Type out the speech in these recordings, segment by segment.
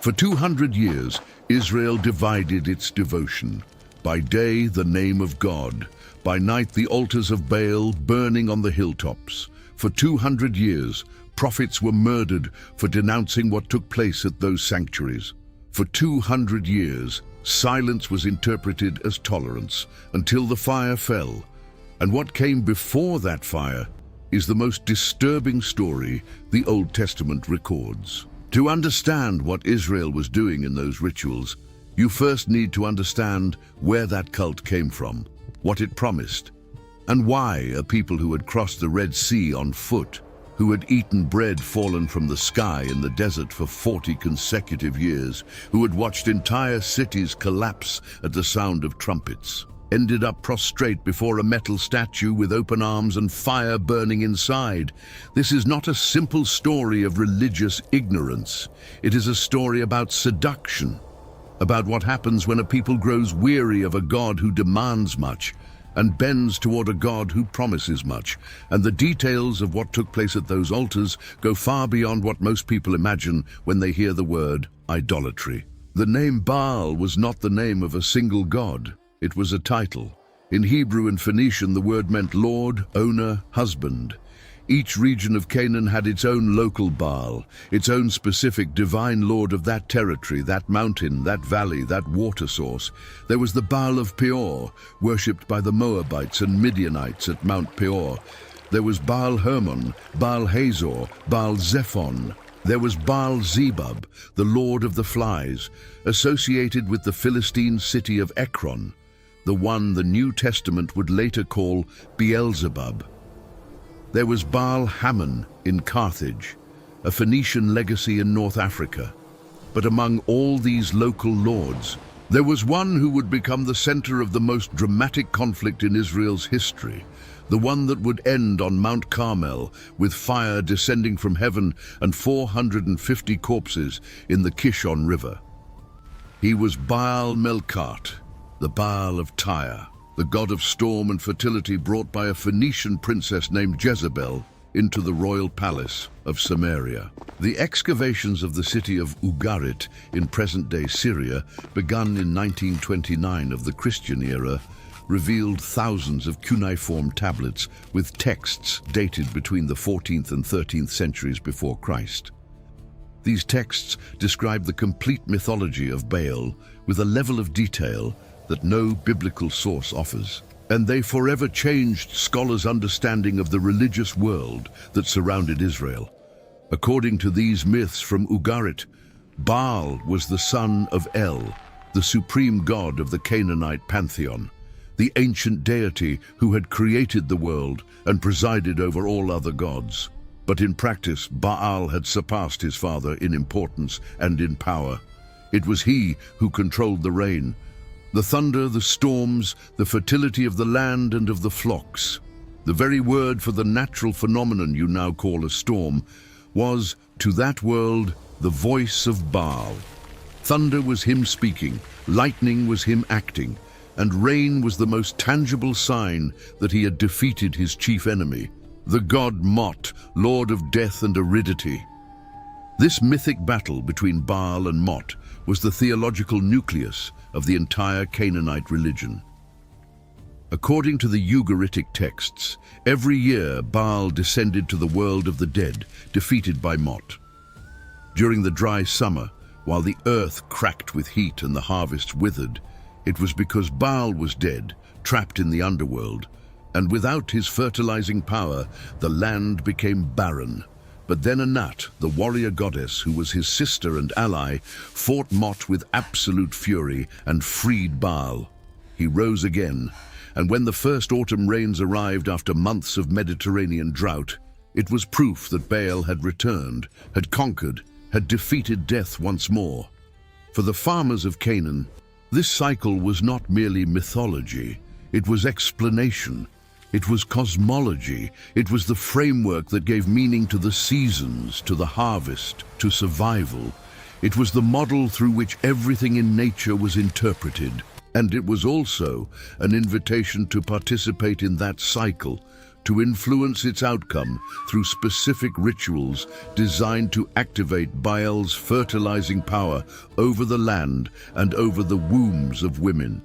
For 200 years, Israel divided its devotion. By day, the name of God. By night, the altars of Baal burning on the hilltops. For 200 years, prophets were murdered for denouncing what took place at those sanctuaries. For 200 years, silence was interpreted as tolerance until the fire fell. And what came before that fire is the most disturbing story the Old Testament records. To understand what Israel was doing in those rituals, you first need to understand where that cult came from, what it promised, and why a people who had crossed the Red Sea on foot, who had eaten bread fallen from the sky in the desert for 40 consecutive years, who had watched entire cities collapse at the sound of trumpets, ended up prostrate before a metal statue with open arms and fire burning inside. This is not a simple story of religious ignorance. It is a story about seduction, about what happens when a people grows weary of a God who demands much and bends toward a God who promises much. And the details of what took place at those altars go far beyond what most people imagine when they hear the word idolatry. The name Baal was not the name of a single god. It was a title. In Hebrew and Phoenician, the word meant lord, owner, husband. Each region of Canaan had its own local Baal, its own specific divine lord of that territory, that mountain, that valley, that water source. There was the Baal of Peor, worshipped by the Moabites and Midianites at Mount Peor. There was Baal Hermon, Baal Hazor, Baal Zephon. There was Baal Zebub, the lord of the flies, associated with the Philistine city of Ekron, the one the New Testament would later call Beelzebub. There was Baal Hammon in Carthage, a Phoenician legacy in North Africa. But among all these local lords, there was one who would become the center of the most dramatic conflict in Israel's history, the one that would end on Mount Carmel with fire descending from heaven and 450 corpses in the Kishon River. He was Baal Melkart, the Baal of Tyre, the god of storm and fertility brought by a Phoenician princess named Jezebel into the royal palace of Samaria. The excavations of the city of Ugarit in present-day Syria, begun in 1929 of the Christian era, revealed thousands of cuneiform tablets with texts dated between the 14th and 13th centuries before Christ. These texts describe the complete mythology of Baal with a level of detail that no biblical source offers, and they forever changed scholars' understanding of the religious world that surrounded Israel. According to these myths from Ugarit, Baal was the son of El, the supreme god of the Canaanite pantheon, the ancient deity who had created the world and presided over all other gods. But in practice, Baal had surpassed his father in importance and in power. It was he who controlled the rain, the thunder, the storms, the fertility of the land and of the flocks. The very word for the natural phenomenon you now call a storm was, to that world, the voice of Baal. Thunder was him speaking, lightning was him acting, and rain was the most tangible sign that he had defeated his chief enemy, the god Mot, lord of death and aridity. This mythic battle between Baal and Mot was the theological nucleus of the entire Canaanite religion. According to the Ugaritic texts, every year Baal descended to the world of the dead, defeated by Mot. During the dry summer, while the earth cracked with heat and the harvests withered, it was because Baal was dead, trapped in the underworld, and without his fertilizing power, the land became barren. But then Anat, the warrior goddess who was his sister and ally, fought Mot with absolute fury and freed Baal. He rose again, and when the first autumn rains arrived after months of Mediterranean drought, it was proof that Baal had returned, had conquered, had defeated death once more. For the farmers of Canaan, this cycle was not merely mythology, it was explanation. It was cosmology. It was the framework that gave meaning to the seasons, to the harvest, to survival. It was the model through which everything in nature was interpreted. And it was also an invitation to participate in that cycle, to influence its outcome through specific rituals designed to activate Baal's fertilizing power over the land and over the wombs of women.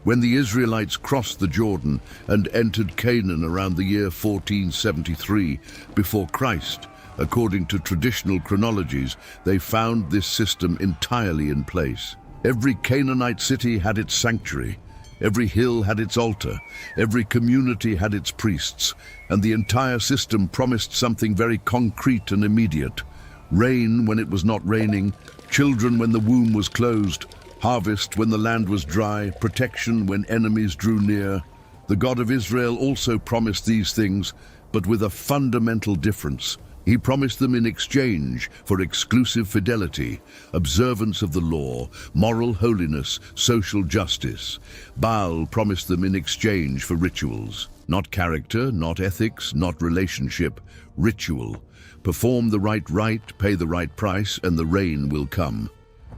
When the Israelites crossed the Jordan and entered Canaan around the year 1473 before Christ, according to traditional chronologies, they found this system entirely in place. Every Canaanite city had its sanctuary, every hill had its altar, every community had its priests, and the entire system promised something very concrete and immediate: rain when it was not raining, children when the womb was closed, harvest when the land was dry, protection when enemies drew near. The God of Israel also promised these things, but with a fundamental difference. He promised them in exchange for exclusive fidelity, observance of the law, moral holiness, social justice. Baal promised them in exchange for rituals. Not character, not ethics, not relationship, ritual. Perform the right rite, pay the right price, and the rain will come.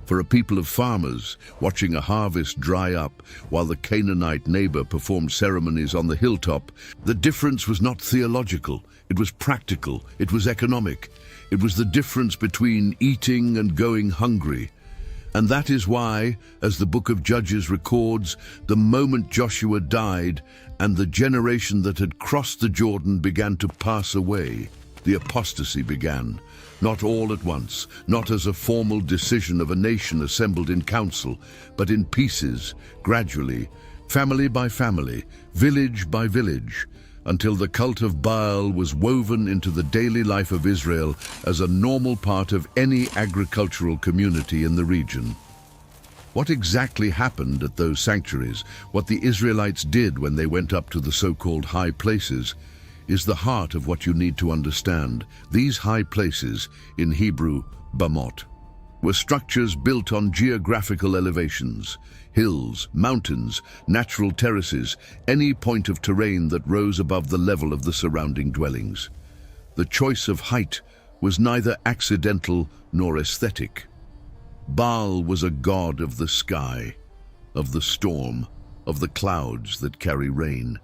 For a people of farmers, watching a harvest dry up while the Canaanite neighbor performed ceremonies on the hilltop, the difference was not theological, it was practical, it was economic. It was the difference between eating and going hungry. And that is why, as the book of Judges records, the moment Joshua died and the generation that had crossed the Jordan began to pass away, the apostasy began. Not all at once, not as a formal decision of a nation assembled in council, but in pieces, gradually, family by family, village by village, until the cult of Baal was woven into the daily life of Israel as a normal part of any agricultural community in the region. What exactly happened at those sanctuaries, what the Israelites did when they went up to the so-called high places, is the heart of what you need to understand. These high places, in Hebrew, bamot, were structures built on geographical elevations, hills, mountains, natural terraces, any point of terrain that rose above the level of the surrounding dwellings. The choice of height was neither accidental nor aesthetic. Baal was a god of the sky, of the storm, of the clouds that carry rain.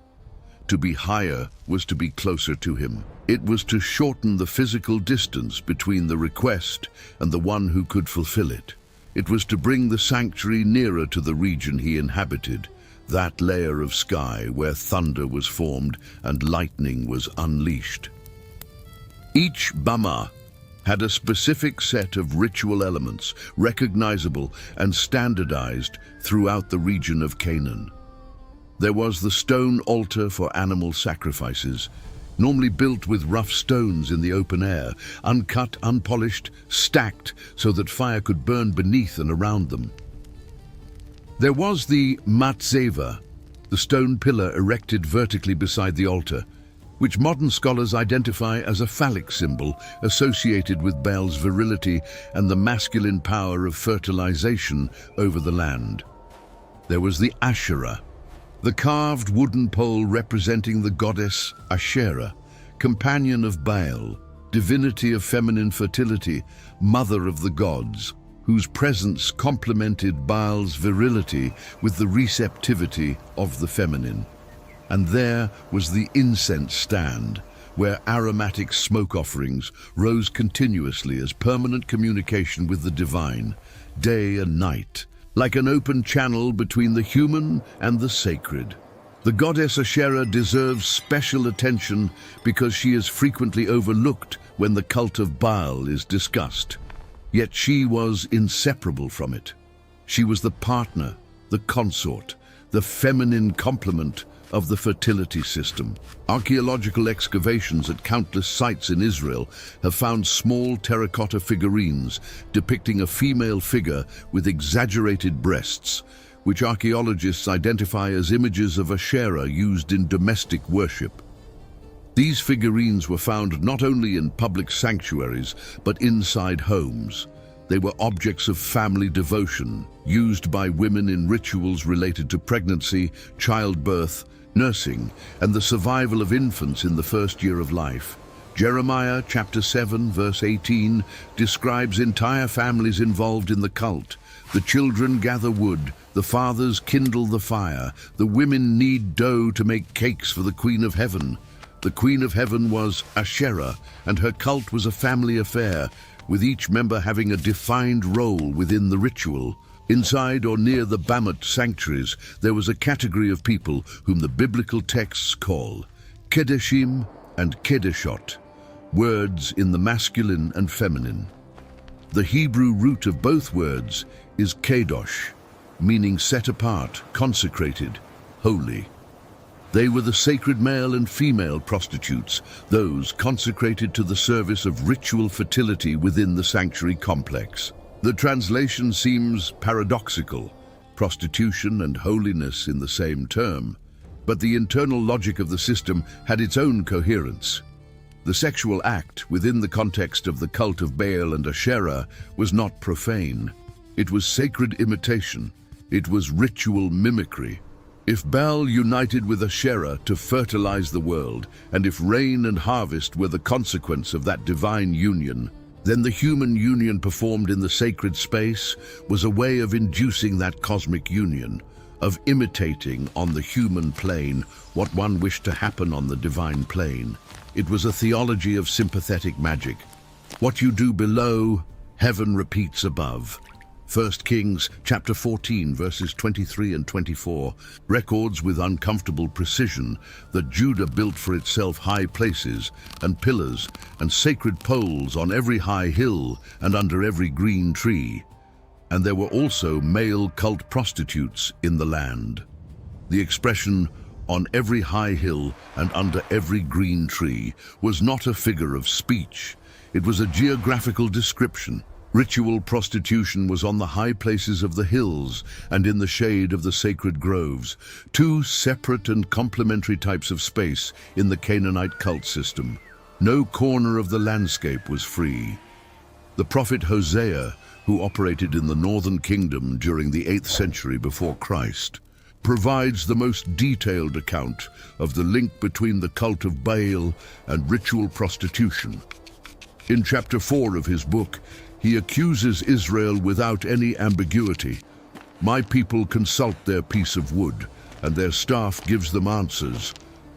To be higher was to be closer to him. It was to shorten the physical distance between the request and the one who could fulfill it. It was to bring the sanctuary nearer to the region he inhabited, that layer of sky where thunder was formed and lightning was unleashed. Each bama had a specific set of ritual elements, recognizable and standardized throughout the region of Canaan. There was the stone altar for animal sacrifices, normally built with rough stones in the open air, uncut, unpolished, stacked so that fire could burn beneath and around them. There was the matzeva, the stone pillar erected vertically beside the altar, which modern scholars identify as a phallic symbol associated with Baal's virility and the masculine power of fertilization over the land. There was the Asherah, the carved wooden pole representing the goddess Asherah, companion of Baal, divinity of feminine fertility, mother of the gods, whose presence complemented Baal's virility with the receptivity of the feminine. And there was the incense stand, where aromatic smoke offerings rose continuously as permanent communication with the divine, day and night, like an open channel between the human and the sacred. The goddess Asherah deserves special attention because she is frequently overlooked when the cult of Baal is discussed. Yet she was inseparable from it. She was the partner, the consort, the feminine complement of the fertility system. Archaeological excavations at countless sites in Israel have found small terracotta figurines depicting a female figure with exaggerated breasts, which archaeologists identify as images of Asherah used in domestic worship. These figurines were found not only in public sanctuaries, but inside homes. They were objects of family devotion, used by women in rituals related to pregnancy, childbirth, nursing, and the survival of infants in the first year of life. Jeremiah chapter 7 verse 18 describes entire families involved in the cult. The children gather wood, the fathers kindle the fire, the women knead dough to make cakes for the Queen of Heaven. The Queen of Heaven was Asherah, and her cult was a family affair, with each member having a defined role within the ritual. Inside or near the Bamut sanctuaries, there was a category of people whom the biblical texts call Kedeshim and Kedeshot, words in the masculine and feminine. The Hebrew root of both words is Kadosh, meaning set apart, consecrated, holy. They were the sacred male and female prostitutes, those consecrated to the service of ritual fertility within the sanctuary complex. The translation seems paradoxical, prostitution and holiness in the same term, but the internal logic of the system had its own coherence. The sexual act within the context of the cult of Baal and Asherah was not profane. It was sacred imitation. It was ritual mimicry. If Baal united with Asherah to fertilize the world, and if rain and harvest were the consequence of that divine union, then the human union performed in the sacred space was a way of inducing that cosmic union, of imitating on the human plane what one wished to happen on the divine plane. It was a theology of sympathetic magic. What you do below, heaven repeats above. 1 Kings chapter 14 verses 23 and 24 records with uncomfortable precision that Judah built for itself high places and pillars and sacred poles on every high hill and under every green tree. And there were also male cult prostitutes in the land. The expression "on every high hill and under every green tree" was not a figure of speech. It was a geographical description. Ritual prostitution was on the high places of the hills and in the shade of the sacred groves, two separate and complementary types of space in the Canaanite cult system. No corner of the landscape was free. The prophet Hosea, who operated in the northern kingdom during the 8th century before Christ, provides the most detailed account of the link between the cult of Baal and ritual prostitution. In chapter 4 of his book, he accuses Israel without any ambiguity. My people consult their piece of wood, and their staff gives them answers.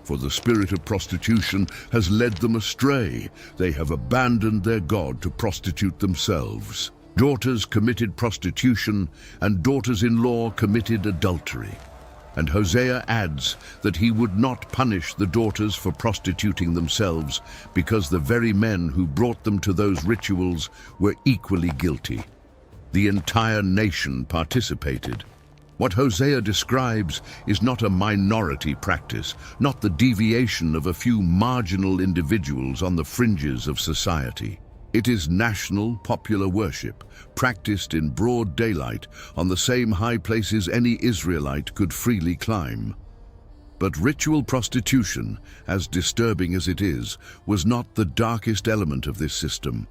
For the spirit of prostitution has led them astray. They have abandoned their God to prostitute themselves. Daughters committed prostitution, and daughters-in-law committed adultery. And Hosea adds that he would not punish the daughters for prostituting themselves because the very men who brought them to those rituals were equally guilty. The entire nation participated. What Hosea describes is not a minority practice, not the deviation of a few marginal individuals on the fringes of society. It is national popular worship, practiced in broad daylight on the same high places any Israelite could freely climb. But ritual prostitution, as disturbing as it is, was not the darkest element of this system.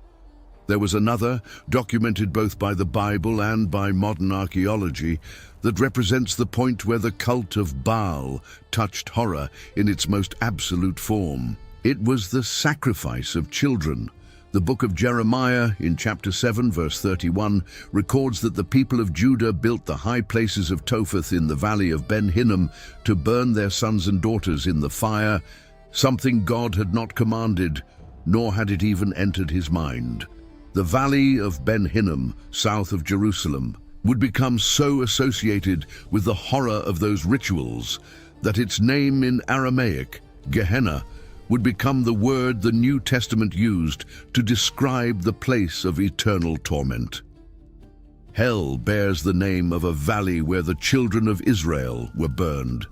There was another, documented both by the Bible and by modern archaeology, that represents the point where the cult of Baal touched horror in its most absolute form. It was the sacrifice of children. The book of Jeremiah, in chapter 7, verse 31, records that the people of Judah built the high places of Topheth in the valley of Ben Hinnom to burn their sons and daughters in the fire, something God had not commanded, nor had it even entered his mind. The valley of Ben Hinnom, south of Jerusalem, would become so associated with the horror of those rituals that its name in Aramaic, Gehenna, would become the word the New Testament used to describe the place of eternal torment. Hell bears the name of a valley where the children of Israel were burned.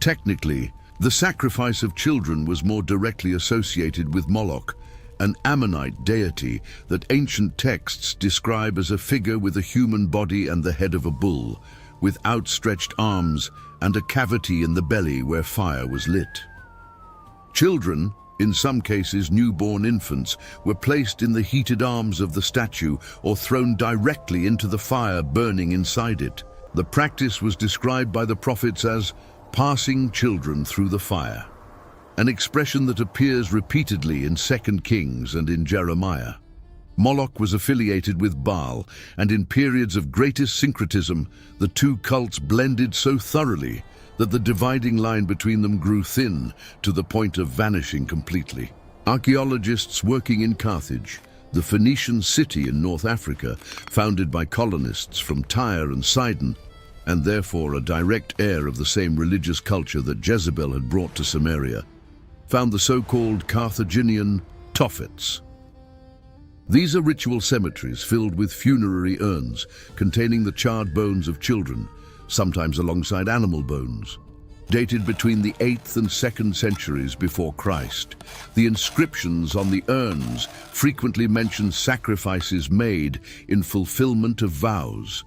Technically, the sacrifice of children was more directly associated with Moloch, an Ammonite deity that ancient texts describe as a figure with a human body and the head of a bull, with outstretched arms and a cavity in the belly where fire was lit. Children, in some cases newborn infants, were placed in the heated arms of the statue or thrown directly into the fire burning inside it. The practice was described by the prophets as passing children through the fire, an expression that appears repeatedly in 2 Kings and in Jeremiah. Moloch was affiliated with Baal, and in periods of greatest syncretism, the two cults blended so thoroughly that the dividing line between them grew thin to the point of vanishing completely. Archaeologists working in Carthage, the Phoenician city in North Africa, founded by colonists from Tyre and Sidon, and therefore a direct heir of the same religious culture that Jezebel had brought to Samaria, found the so-called Carthaginian Tophets. These are ritual cemeteries filled with funerary urns containing the charred bones of children, sometimes alongside animal bones. Dated between the 8th and 2nd centuries before Christ, the inscriptions on the urns frequently mention sacrifices made in fulfillment of vows.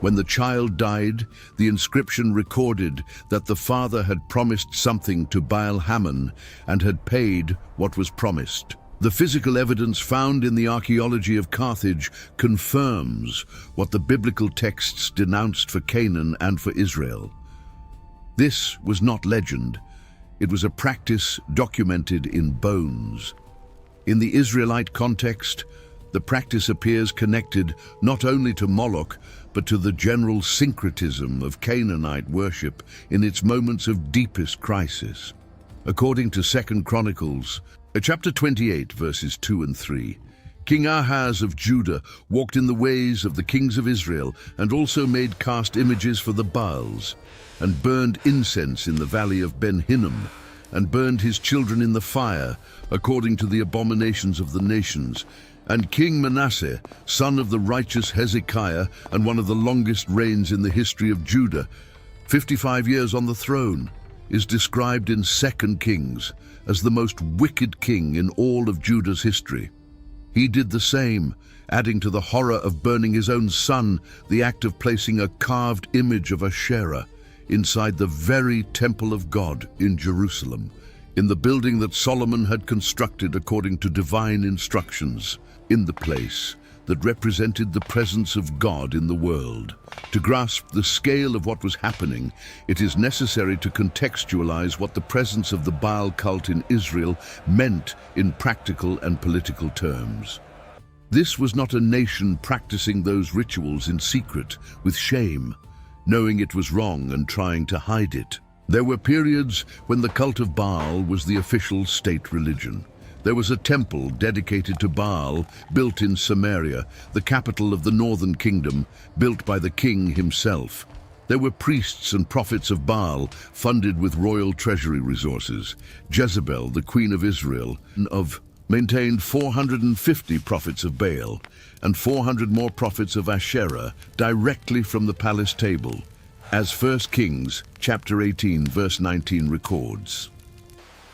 When the child died, the inscription recorded that the father had promised something to Baal-Hamon and had paid what was promised. The physical evidence found in the archaeology of Carthage confirms what the biblical texts denounced for Canaan and for Israel. This was not legend. It was a practice documented in bones. In the Israelite context, the practice appears connected not only to Moloch, but to the general syncretism of Canaanite worship in its moments of deepest crisis. According to 2 Chronicles, chapter 28, verses 2 and 3, King Ahaz of Judah walked in the ways of the kings of Israel and also made cast images for the Baals, and burned incense in the valley of Ben-Hinnom, and burned his children in the fire, according to the abominations of the nations. And King Manasseh, son of the righteous Hezekiah, and one of the longest reigns in the history of Judah, 55 years on the throne, is described in 2 Kings as the most wicked king in all of Judah's history. He did the same, adding to the horror of burning his own son the act of placing a carved image of Asherah inside the very temple of God in Jerusalem, in the building that Solomon had constructed according to divine instructions, in the place that represented the presence of God in the world. To grasp the scale of what was happening, it is necessary to contextualize what the presence of the Baal cult in Israel meant in practical and political terms. This was not a nation practicing those rituals in secret, with shame, knowing it was wrong and trying to hide it. There were periods when the cult of Baal was the official state religion. There was a temple dedicated to Baal built in Samaria, the capital of the northern kingdom, built by the king himself. There were priests and prophets of Baal funded with royal treasury resources. Jezebel, the queen of Israel, maintained 450 prophets of Baal and 400 more prophets of Asherah directly from the palace table, as 1 Kings chapter 18 verse 19 records.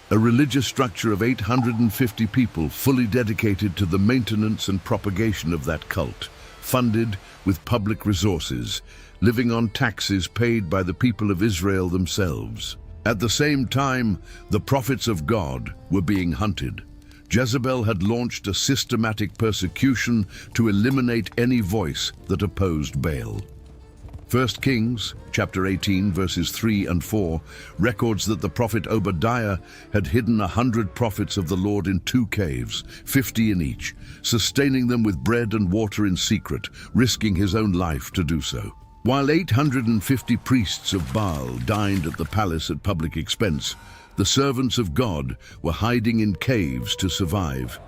A religious structure of 850 people fully dedicated to the maintenance and propagation of that cult, funded with public resources, living on taxes paid by the people of Israel themselves. At the same time, the prophets of God were being hunted. Jezebel had launched a systematic persecution to eliminate any voice that opposed Baal. 1 Kings, chapter 18, verses 3 and 4, records that the prophet Obadiah had hidden 100 prophets of the Lord in 2 caves, 50 in each, sustaining them with bread and water in secret, risking his own life to do so. While 850 priests of Baal dined at the palace at public expense, the servants of God were hiding in caves to survive.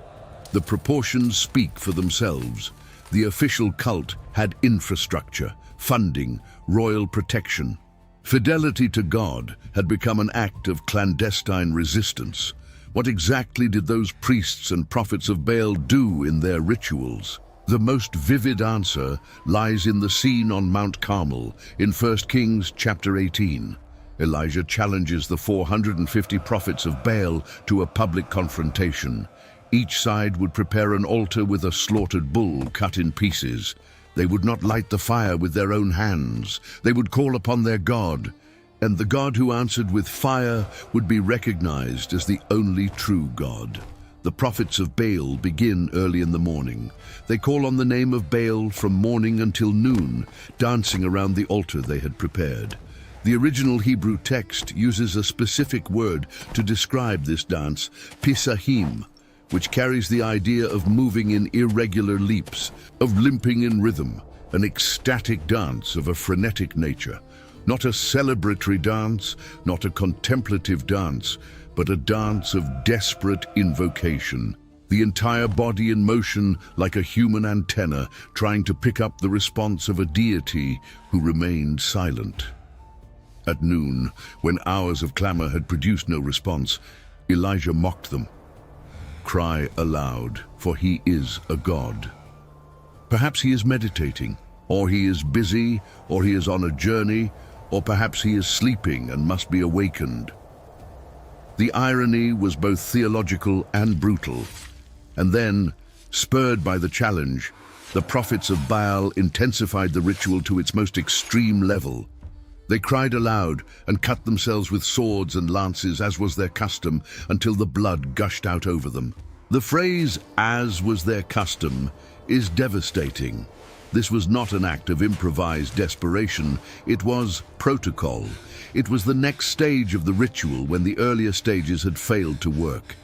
The proportions speak for themselves. The official cult had infrastructure, funding, royal protection. Fidelity to God had become an act of clandestine resistance. What exactly did those priests and prophets of Baal do in their rituals? The most vivid answer lies in the scene on Mount Carmel in 1 Kings chapter 18. Elijah challenges the 450 prophets of Baal to a public confrontation. Each side would prepare an altar with a slaughtered bull cut in pieces. They would not light the fire with their own hands. They would call upon their God, and the God who answered with fire would be recognized as the only true God. The prophets of Baal begin early in the morning. They call on the name of Baal from morning until noon, dancing around the altar they had prepared. The original Hebrew text uses a specific word to describe this dance, pisahim, which carries the idea of moving in irregular leaps, of limping in rhythm, an ecstatic dance of a frenetic nature. Not a celebratory dance, not a contemplative dance, but a dance of desperate invocation. The entire body in motion like a human antenna, trying to pick up the response of a deity who remained silent. At noon, when hours of clamor had produced no response, Elijah mocked them. Cry aloud, for he is a god. Perhaps he is meditating, or he is busy, or he is on a journey, or perhaps he is sleeping and must be awakened. The irony was both theological and brutal. And then, spurred by the challenge, the prophets of Baal intensified the ritual to its most extreme level. They cried aloud and cut themselves with swords and lances, as was their custom, until the blood gushed out over them. The phrase, "as was their custom," is devastating. This was not an act of improvised desperation, it was protocol. It was the next stage of the ritual when the earlier stages had failed to work.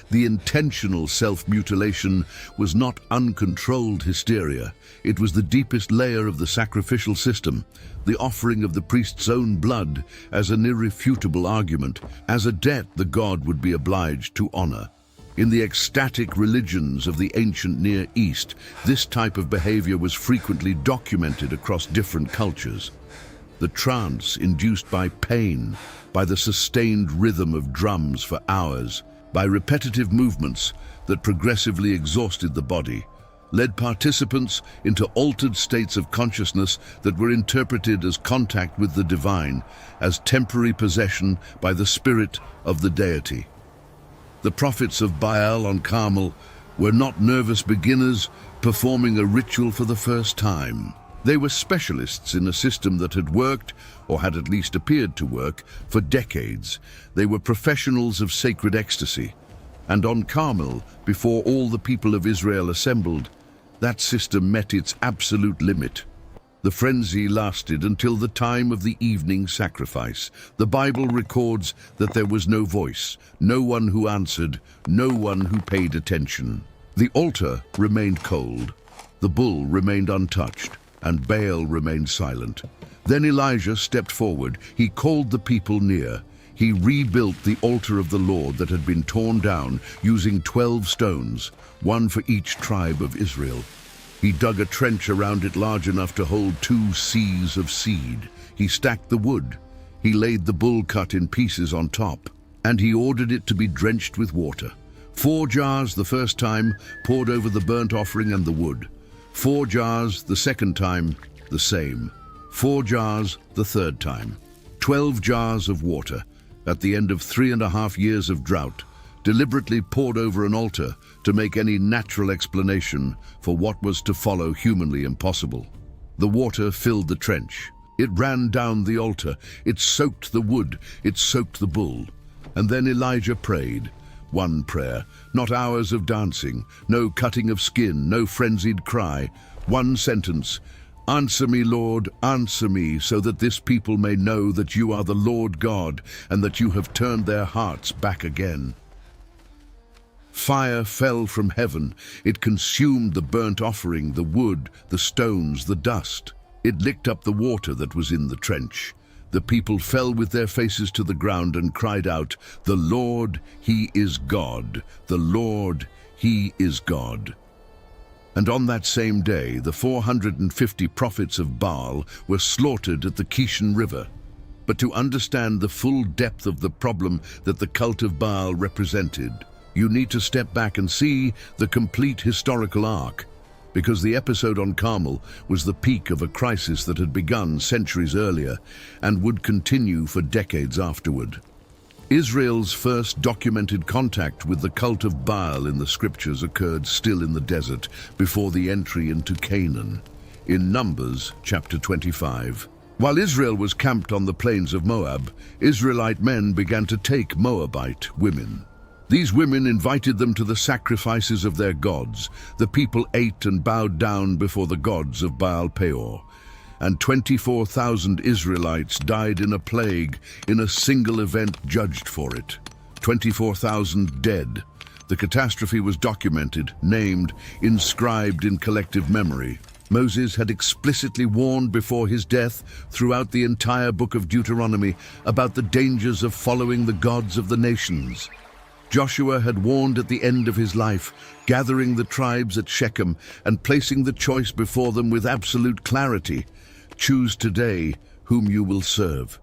The intentional self-mutilation was not uncontrolled hysteria. It was the deepest layer of the sacrificial system, the offering of the priest's own blood as an irrefutable argument, as a debt the god would be obliged to honor. In the ecstatic religions of the ancient Near East, this type of behavior was frequently documented across different cultures. The trance induced by pain, by the sustained rhythm of drums for hours, by repetitive movements that progressively exhausted the body, led participants into altered states of consciousness that were interpreted as contact with the divine, as temporary possession by the spirit of the deity. The prophets of Baal on Carmel were not nervous beginners performing a ritual for the first time. They were specialists in a system that had worked, or had at least appeared to work, for decades. They were professionals of sacred ecstasy. And on Carmel, before all the people of Israel assembled, that system met its absolute limit. The frenzy lasted until the time of the evening sacrifice. The Bible records that there was no voice, no one who answered, no one who paid attention. The altar remained cold, the bull remained untouched, and Baal remained silent. Then Elijah stepped forward. He called the people near. He rebuilt the altar of the Lord that had been torn down using 12 stones, one for each tribe of Israel. He dug a trench around it large enough to hold 2 seahs of seed. He stacked the wood. He laid the bull cut in pieces on top, and he ordered it to be drenched with water. 4 jars the first time, poured over the burnt offering and the wood. 4 jars the second time, the same. 4 jars the third time. 12 jars of water, at the end of 3.5 years of drought, deliberately poured over an altar to make any natural explanation for what was to follow humanly impossible. The water filled the trench. It ran down the altar. It soaked the wood. It soaked the bull. And then Elijah prayed. One prayer, not hours of dancing, no cutting of skin, no frenzied cry. One sentence, "Answer me, Lord, answer me, so that this people may know that you are the Lord God and that you have turned their hearts back again." Fire fell from heaven. It consumed the burnt offering, the wood, the stones, the dust. It licked up the water that was in the trench. The people fell with their faces to the ground and cried out, "The Lord, He is God. The Lord, He is God." And on that same day, the 450 prophets of Baal were slaughtered at the Kishon River. But to understand the full depth of the problem that the cult of Baal represented, you need to step back and see the complete historical arc, because the episode on Carmel was the peak of a crisis that had begun centuries earlier and would continue for decades afterward. Israel's first documented contact with the cult of Baal in the scriptures occurred still in the desert before the entry into Canaan, in Numbers chapter 25. While Israel was camped on the plains of Moab, Israelite men began to take Moabite women. These women invited them to the sacrifices of their gods. The people ate and bowed down before the gods of Baal Peor. And 24,000 Israelites died in a plague in a single event judged for it. 24,000 dead. The catastrophe was documented, named, inscribed in collective memory. Moses had explicitly warned before his death throughout the entire book of Deuteronomy about the dangers of following the gods of the nations. Joshua had warned at the end of his life, gathering the tribes at Shechem and placing the choice before them with absolute clarity. Choose today whom you will serve.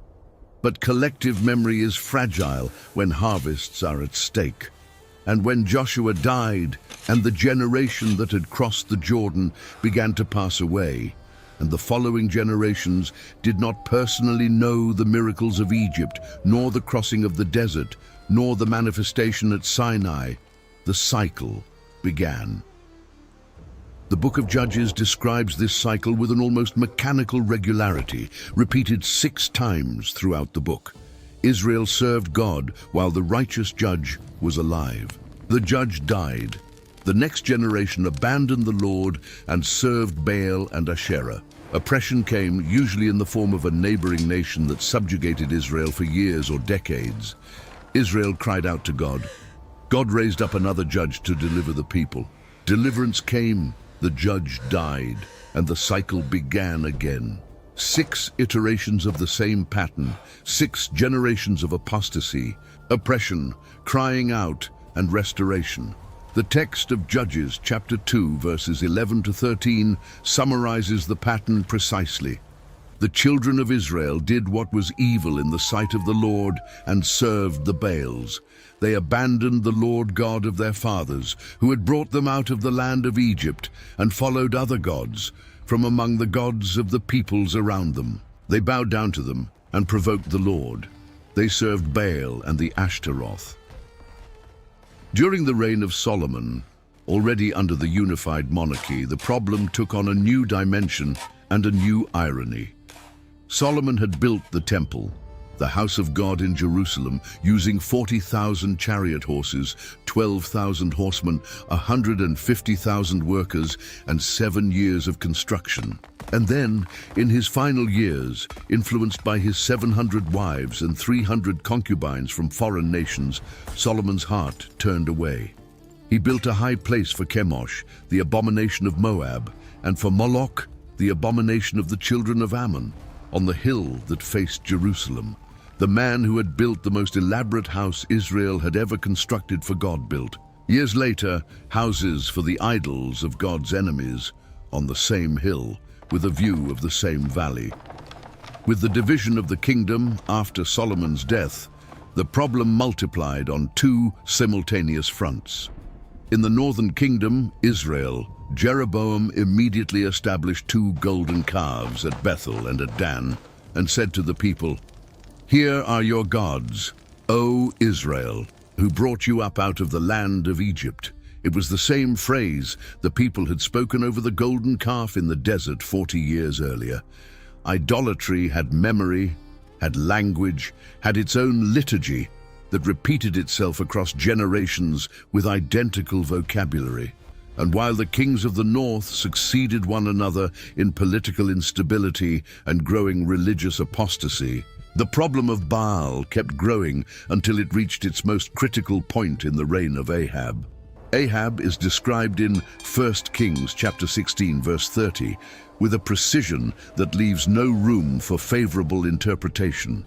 But collective memory is fragile when harvests are at stake. And when Joshua died, and the generation that had crossed the Jordan began to pass away, and the following generations did not personally know the miracles of Egypt, nor the crossing of the desert, nor the manifestation at Sinai, the cycle began. The book of Judges describes this cycle with an almost mechanical regularity, repeated 6 times throughout the book. Israel served God while the righteous judge was alive. The judge died. The next generation abandoned the Lord and served Baal and Asherah. Oppression came, usually in the form of a neighboring nation that subjugated Israel for years or decades. Israel cried out to God. God raised up another judge to deliver the people. Deliverance came, the judge died, and the cycle began again. 6 iterations of the same pattern, 6 generations of apostasy, oppression, crying out, and restoration. The text of Judges chapter 2 verses 11 to 13 summarizes the pattern precisely. The children of Israel did what was evil in the sight of the Lord and served the Baals. They abandoned the Lord God of their fathers, who had brought them out of the land of Egypt, and followed other gods from among the gods of the peoples around them. They bowed down to them and provoked the Lord. They served Baal and the Ashtaroth. During the reign of Solomon, already under the unified monarchy, the problem took on a new dimension and a new irony. Solomon had built the temple, the house of God in Jerusalem, using 40,000 chariot horses, 12,000 horsemen, 150,000 workers, and 7 years of construction. And then, in his final years, influenced by his 700 wives and 300 concubines from foreign nations, Solomon's heart turned away. He built a high place for Chemosh, the abomination of Moab, and for Moloch, the abomination of the children of Ammon, on the hill that faced Jerusalem. The man who had built the most elaborate house Israel had ever constructed for God built. Years later, houses for the idols of God's enemies on the same hill, with a view of the same valley. With the division of the kingdom after Solomon's death, the problem multiplied on 2 simultaneous fronts. In the northern kingdom, Israel, Jeroboam immediately established 2 golden calves at Bethel and at Dan, and said to the people, "Here are your gods, O Israel, who brought you up out of the land of Egypt." It was the same phrase the people had spoken over the golden calf in the desert 40 years earlier. Idolatry had memory, had language, had its own liturgy that repeated itself across generations with identical vocabulary. And while the kings of the north succeeded one another in political instability and growing religious apostasy, the problem of Baal kept growing until it reached its most critical point in the reign of Ahab. Ahab is described in 1 Kings chapter 16 verse 30 with a precision that leaves no room for favorable interpretation.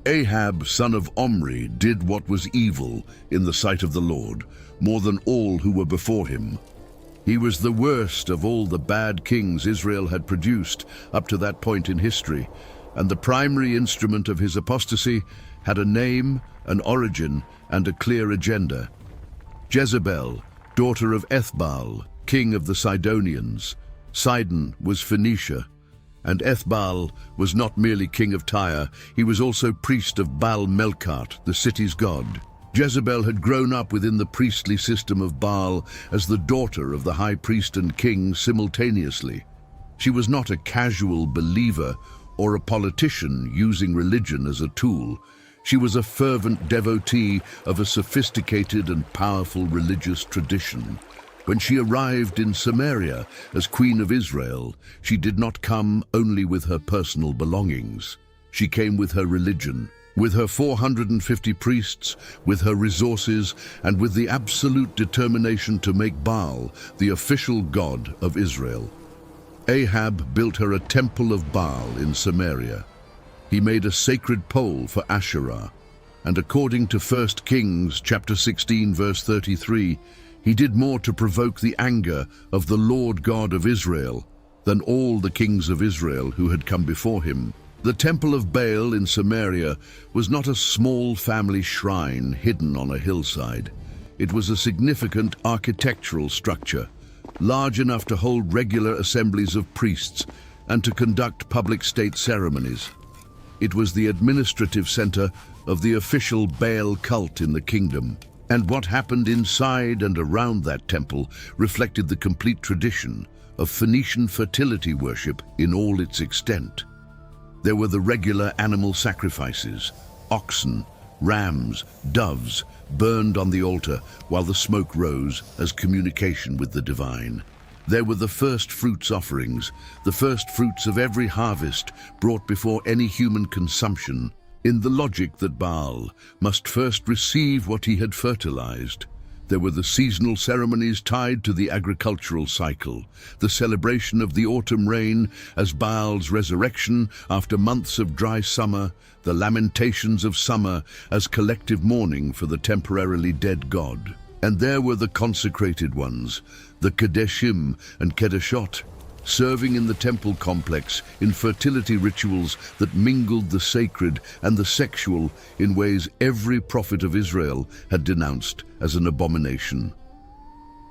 Ahab, son of Omri, did what was evil in the sight of the Lord, more than all who were before him. He was the worst of all the bad kings Israel had produced up to that point in history, and the primary instrument of his apostasy had a name, an origin, and a clear agenda. Jezebel, daughter of Ethbaal, king of the Sidonians. Sidon was Phoenicia, and Ethbaal was not merely king of Tyre, he was also priest of Baal Melkart, the city's god. Jezebel had grown up within the priestly system of Baal as the daughter of the high priest and king simultaneously. She was not a casual believer or a politician using religion as a tool. She was a fervent devotee of a sophisticated and powerful religious tradition. When she arrived in Samaria as Queen of Israel, she did not come only with her personal belongings. She came with her religion, with her 450 priests, with her resources, and with the absolute determination to make Baal the official god of Israel. Ahab built her a temple of Baal in Samaria. He made a sacred pole for Asherah, and according to 1 Kings chapter 16 verse 33, he did more to provoke the anger of the Lord God of Israel than all the kings of Israel who had come before him. The temple of Baal in Samaria was not a small family shrine hidden on a hillside. It was a significant architectural structure, large enough to hold regular assemblies of priests and to conduct public state ceremonies. It was the administrative center of the official Baal cult in the kingdom, and what happened inside and around that temple reflected the complete tradition of Phoenician fertility worship in all its extent. There were the regular animal sacrifices, oxen, rams, doves, burned on the altar while the smoke rose as communication with the divine. There were the first fruits offerings, the first fruits of every harvest brought before any human consumption, in the logic that Baal must first receive what he had fertilized. There were the seasonal ceremonies tied to the agricultural cycle, the celebration of the autumn rain as Baal's resurrection after months of dry summer, the lamentations of summer as collective mourning for the temporarily dead god. And there were the consecrated ones, the Kadeshim and Kedeshot, serving in the temple complex in fertility rituals that mingled the sacred and the sexual in ways every prophet of Israel had denounced as an abomination.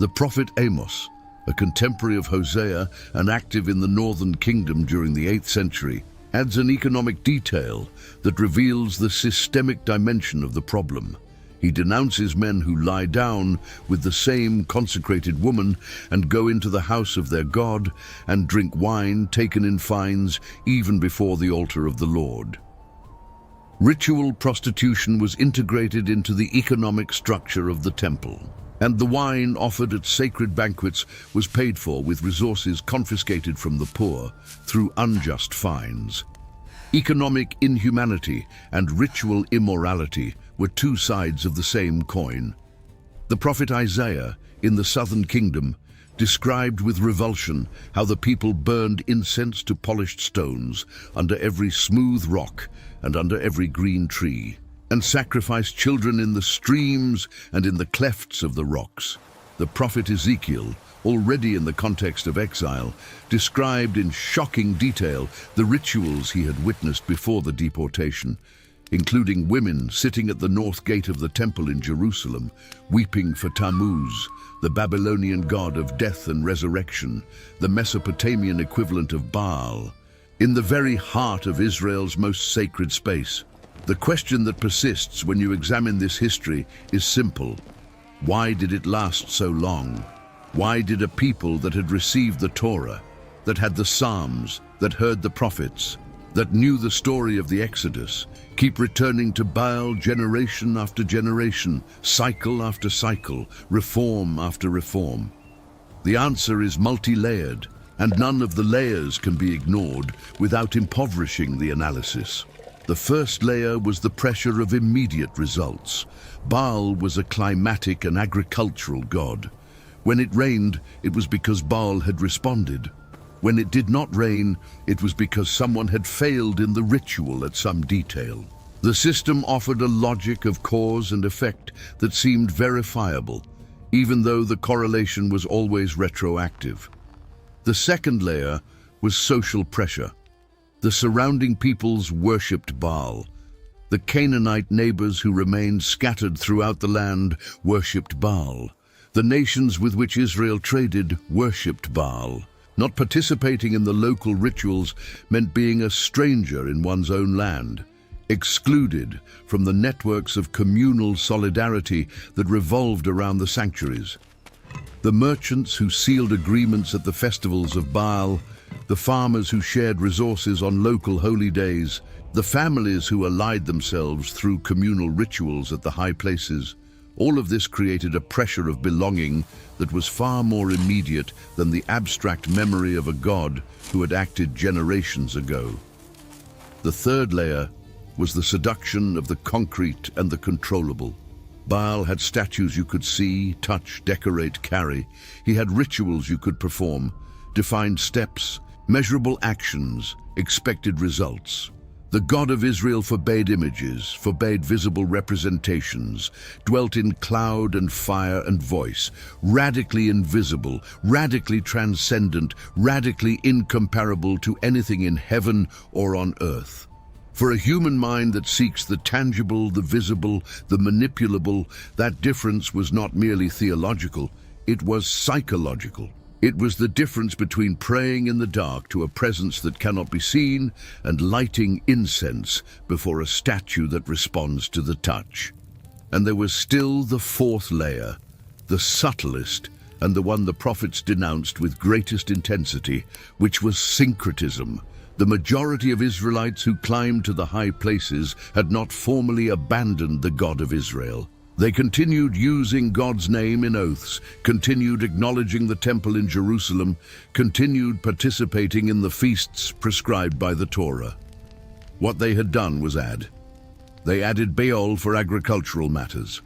The prophet Amos, a contemporary of Hosea and active in the northern kingdom during the 8th century, adds an economic detail that reveals the systemic dimension of the problem. He denounces men who lie down with the same consecrated woman and go into the house of their god and drink wine taken in fines even before the altar of the Lord. Ritual prostitution was integrated into the economic structure of the temple, and the wine offered at sacred banquets was paid for with resources confiscated from the poor through unjust fines. Economic inhumanity and ritual immorality were two sides of the same coin. The prophet Isaiah, in the southern kingdom, described with revulsion how the people burned incense to polished stones under every smooth rock and under every green tree, and sacrificed children in the streams and in the clefts of the rocks. The prophet Ezekiel, already in the context of exile, described in shocking detail the rituals he had witnessed before the deportation, including women sitting at the north gate of the temple in Jerusalem, weeping for Tammuz, the Babylonian god of death and resurrection, the Mesopotamian equivalent of Baal, in the very heart of Israel's most sacred space. The question that persists when you examine this history is simple. Why did it last so long? Why did a people that had received the Torah, that had the Psalms, that heard the prophets, that knew the story of the Exodus, keep returning to Baal generation after generation, cycle after cycle, reform after reform? The answer is multi-layered, and none of the layers can be ignored without impoverishing the analysis. The first layer was the pressure of immediate results. Baal was a climatic and agricultural god. When it rained, it was because Baal had responded. When it did not rain, it was because someone had failed in the ritual at some detail. The system offered a logic of cause and effect that seemed verifiable, even though the correlation was always retroactive. The second layer was social pressure. The surrounding peoples worshipped Baal. The Canaanite neighbors who remained scattered throughout the land worshipped Baal. The nations with which Israel traded worshipped Baal. Not participating in the local rituals meant being a stranger in one's own land, excluded from the networks of communal solidarity that revolved around the sanctuaries. The merchants who sealed agreements at the festivals of Baal, the farmers who shared resources on local holy days, the families who allied themselves through communal rituals at the high places, all of this created a pressure of belonging that was far more immediate than the abstract memory of a god who had acted generations ago. The third layer was the seduction of the concrete and the controllable. Baal had statues you could see, touch, decorate, carry. He had rituals you could perform, defined steps, measurable actions, expected results. The God of Israel forbade images, forbade visible representations, dwelt in cloud and fire and voice, radically invisible, radically transcendent, radically incomparable to anything in heaven or on earth. For a human mind that seeks the tangible, the visible, the manipulable, that difference was not merely theological, it was psychological. It was the difference between praying in the dark to a presence that cannot be seen and lighting incense before a statue that responds to the touch. And there was still the fourth layer, the subtlest, and the one the prophets denounced with greatest intensity, which was syncretism. The majority of Israelites who climbed to the high places had not formally abandoned the God of Israel. They continued using God's name in oaths, continued acknowledging the temple in Jerusalem, continued participating in the feasts prescribed by the Torah. What they had done was add. They added Baal for agricultural matters.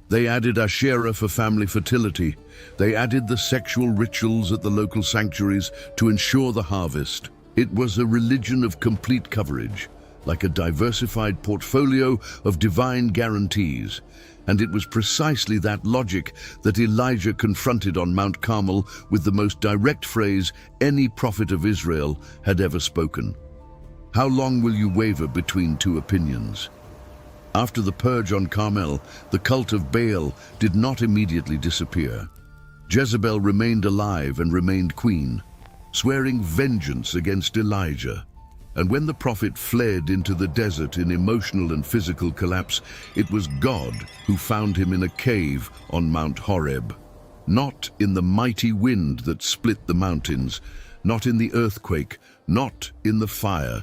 They added Asherah for family fertility. They added the sexual rituals at the local sanctuaries to ensure the harvest. It was a religion of complete coverage, like a diversified portfolio of divine guarantees. And it was precisely that logic that Elijah confronted on Mount Carmel with the most direct phrase any prophet of Israel had ever spoken. How long will you waver between two opinions? After the purge on Carmel, the cult of Baal did not immediately disappear. Jezebel remained alive and remained queen, swearing vengeance against Elijah. And when the prophet fled into the desert in emotional and physical collapse, it was God who found him in a cave on Mount Horeb. Not in the mighty wind that split the mountains, not in the earthquake, not in the fire,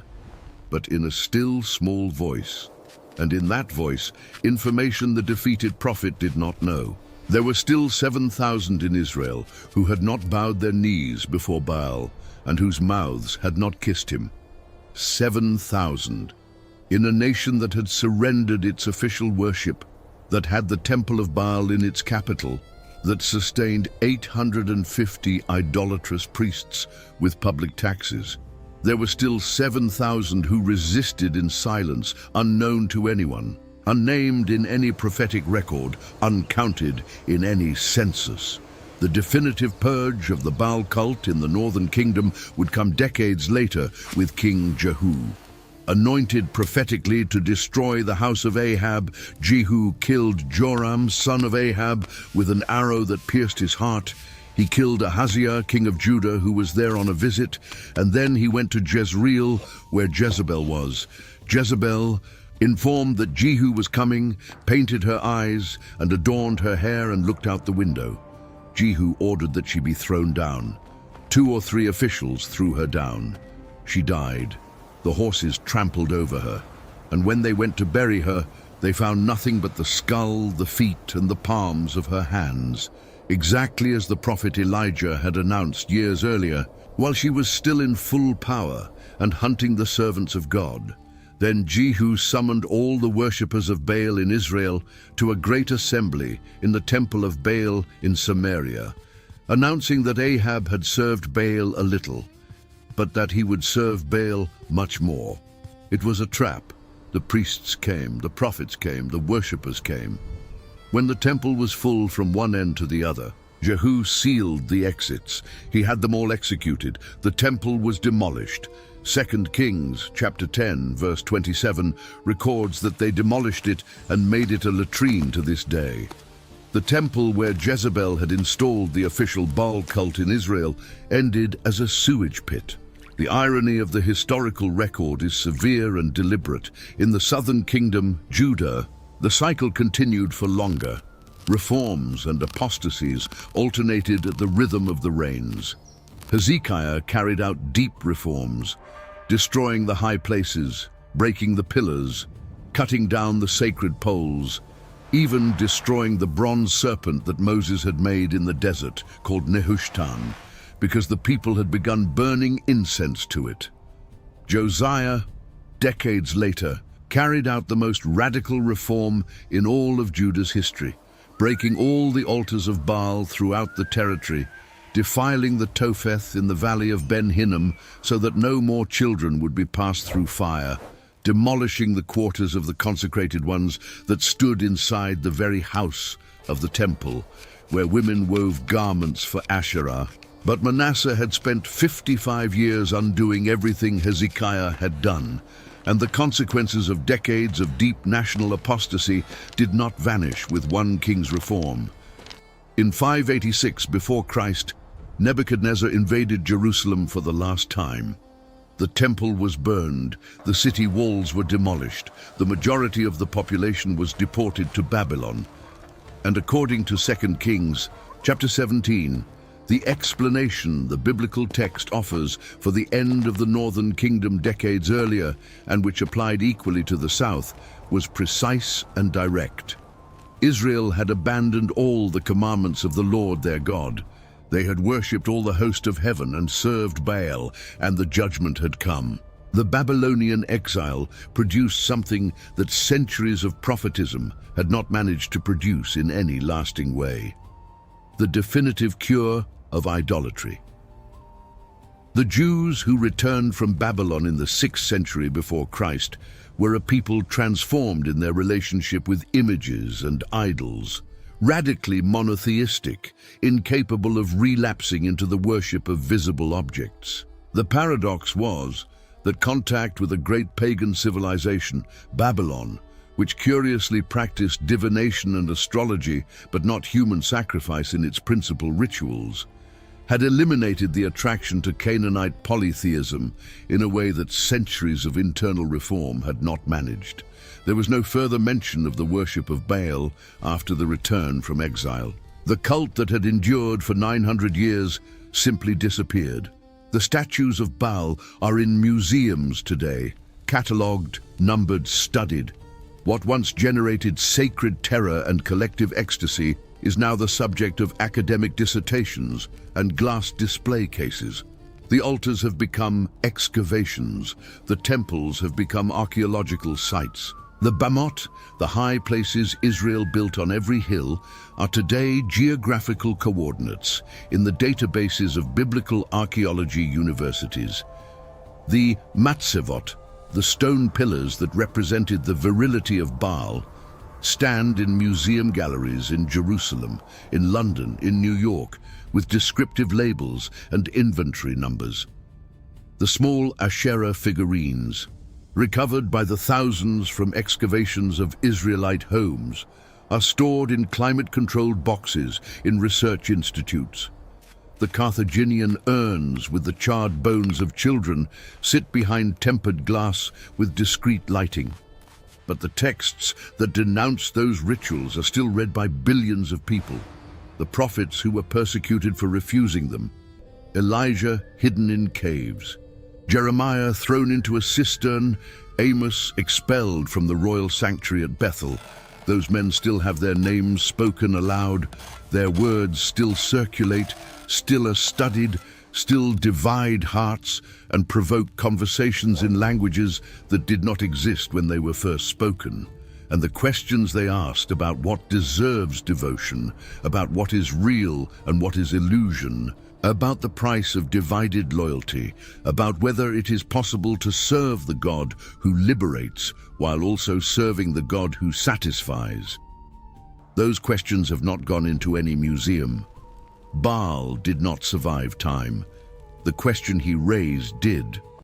but in a still small voice. And in that voice, information the defeated prophet did not know. There were still 7,000 in Israel who had not bowed their knees before Baal and whose mouths had not kissed him. 7,000, in a nation that had surrendered its official worship, that had the temple of Baal in its capital, that sustained 850 idolatrous priests with public taxes. There were still 7,000 who resisted in silence, unknown to anyone, unnamed in any prophetic record, uncounted in any census. The definitive purge of the Baal cult in the northern kingdom would come decades later with King Jehu. Anointed prophetically to destroy the house of Ahab, Jehu killed Joram, son of Ahab, with an arrow that pierced his heart. He killed Ahaziah, king of Judah, who was there on a visit, and then he went to Jezreel, where Jezebel was. Jezebel, informed that Jehu was coming, painted her eyes and adorned her hair and looked out the window. Jehu ordered that she be thrown down. 2 or 3 officials threw her down. She died. The horses trampled over her, and when they went to bury her, they found nothing but the skull, the feet, and the palms of her hands, exactly as the prophet Elijah had announced years earlier, while she was still in full power and hunting the servants of God. Then Jehu summoned all the worshippers of Baal in Israel to a great assembly in the temple of Baal in Samaria, announcing that Ahab had served Baal a little, but that he would serve Baal much more. It was a trap. The priests came, the prophets came, the worshippers came. When the temple was full from one end to the other, Jehu sealed the exits. He had them all executed. The temple was demolished. 2 Kings chapter 10 verse 27 records that they demolished it and made it a latrine to this day. The temple where Jezebel had installed the official Baal cult in Israel ended as a sewage pit. The irony of the historical record is severe and deliberate. In the southern kingdom, Judah, the cycle continued for longer. Reforms and apostasies alternated at the rhythm of the reigns. Hezekiah carried out deep reforms, destroying the high places, breaking the pillars, cutting down the sacred poles, even destroying the bronze serpent that Moses had made in the desert, called Nehushtan, because the people had begun burning incense to it. Josiah, decades later, carried out the most radical reform in all of Judah's history, breaking all the altars of Baal throughout the territory, defiling the Topheth in the valley of Ben Hinnom so that no more children would be passed through fire, demolishing the quarters of the consecrated ones that stood inside the very house of the temple, where women wove garments for Asherah. But Manasseh had spent 55 years undoing everything Hezekiah had done, and the consequences of decades of deep national apostasy did not vanish with one king's reform. In 586 before Christ, Nebuchadnezzar invaded Jerusalem for the last time. The temple was burned, the city walls were demolished, the majority of the population was deported to Babylon. And according to 2 Kings, chapter 17, the explanation the biblical text offers for the end of the northern kingdom decades earlier, and which applied equally to the south, was precise and direct. Israel had abandoned all the commandments of the Lord their God. They had worshipped all the host of heaven and served Baal, and the judgment had come. The Babylonian exile produced something that centuries of prophetism had not managed to produce in any lasting way: the definitive cure of idolatry. The Jews who returned from Babylon in the 6th century before Christ were a people transformed in their relationship with images and idols, radically monotheistic, incapable of relapsing into the worship of visible objects. The paradox was that contact with a great pagan civilization, Babylon, which curiously practiced divination and astrology but not human sacrifice in its principal rituals, had eliminated the attraction to Canaanite polytheism in a way that centuries of internal reform had not managed. There was no further mention of the worship of Baal after the return from exile. The cult that had endured for 900 years simply disappeared. The statues of Baal are in museums today, catalogued, numbered, studied. What once generated sacred terror and collective ecstasy is now the subject of academic dissertations and glass display cases. The altars have become excavations. The temples have become archaeological sites. The Bamot, the high places Israel built on every hill, are today geographical coordinates in the databases of biblical archaeology universities. The Matzevot, the stone pillars that represented the virility of Baal, stand in museum galleries in Jerusalem, in London, in New York, with descriptive labels and inventory numbers. The small Asherah figurines, recovered by the thousands from excavations of Israelite homes, are stored in climate-controlled boxes in research institutes. The Carthaginian urns with the charred bones of children sit behind tempered glass with discreet lighting. But the texts that denounce those rituals are still read by billions of people. The prophets who were persecuted for refusing them, Elijah hidden in caves, Jeremiah thrown into a cistern, Amos expelled from the royal sanctuary at Bethel. Those men still have their names spoken aloud, their words still circulate, still are studied, still divide hearts and provoke conversations in languages that did not exist when they were first spoken. And the questions they asked about what deserves devotion, about what is real and what is illusion, about the price of divided loyalty, about whether it is possible to serve the God who liberates while also serving the God who satisfies. Those questions have not gone into any museum. Baal did not survive time. The question he raised did.